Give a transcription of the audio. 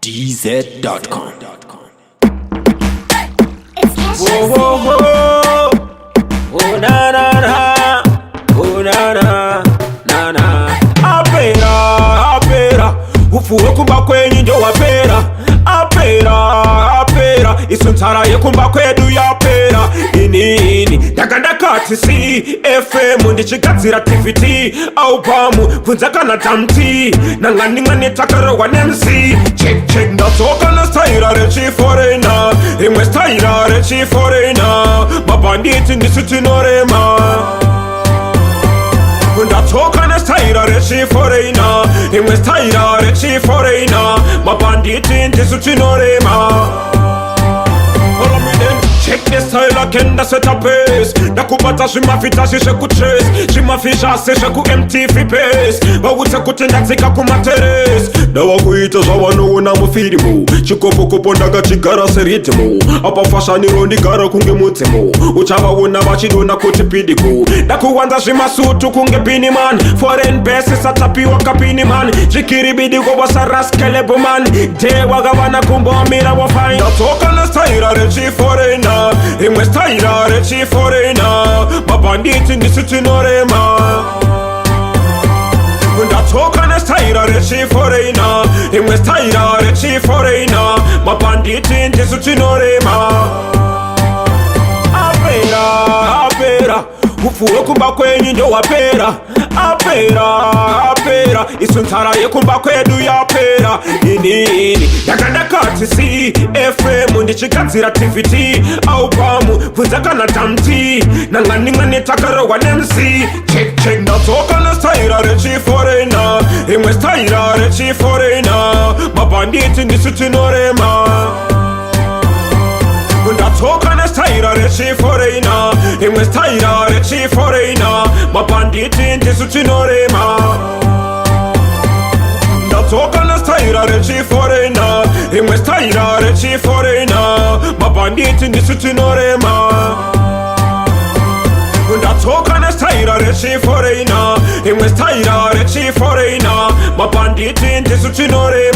DZ.com. Whoa, whoa, whoa. Oh, na, na, na. Oh, na, na, na, na. Apera. Ufuwe kumba kwenye njo wapera. Apera. Isuntara ye kumba kwedu ya pera. Ini. Daganda katisi. FM ndichigazira TVT. Au pamu. Kunzaka na tamti. Ngani takaro wa MC. Check. Ndatoka na style rechi foreigner. Imwe style rechi foreigner. Mabanditi nisutinorema. Ndatoka na style rechi foreigner. Imwe style rechi foreigner. Mabanditi nisutinorema. Follow me then. Check this style akenda set a pace. Nakubata shimafita shishe kuchase. Shimafisha sishe ku MTV pace. Bawute kutenda zika kumateres. Dawa kuita zawano na mufirimu. Chikopo ndaga chigara seritimo. Apa fasha nirondi gara kunge mutimo. Uchawa una bachidona kutipidiku. Nakuwanza shimasutu kunge pini man. Foreign bases atapiwa kapini man. Jikiri bidigo wasa raskelebo man. Dewa gawana kumbo mira wa fine. Natoka na style rechi foreigner. Imwe style rechi foreigner. Mabanditi nisutinorema. Ndatoka na style rechi foreigner. Imwe style rechi foreigner. Mabanditi nisutinorema. Apera. Ufuwe kumba kwenye njo wapera. Apera. Isuntara ye kumba kwedu ya pera. Ini. Daganda katisi. FM ndichigazira TVT. Au pamu. Kunzaka na tamti. Ngani takaro wa MC. Check. Ndatoka na style rechi foreigner. Imwe style rechi foreigner. Mabanditi nisutinorema. Ndatoka na style rechi foreigner. Imwe style rechi foreigner. Mabanditi nisutinorema. Ndatoka na style rechi foreigner. Imwe style rechi foreigner. Mabanditi nisutinorema. Ndatoka na style rechi foreigner. Imwe style rechi foreigner. Mabanditi nisutinorema.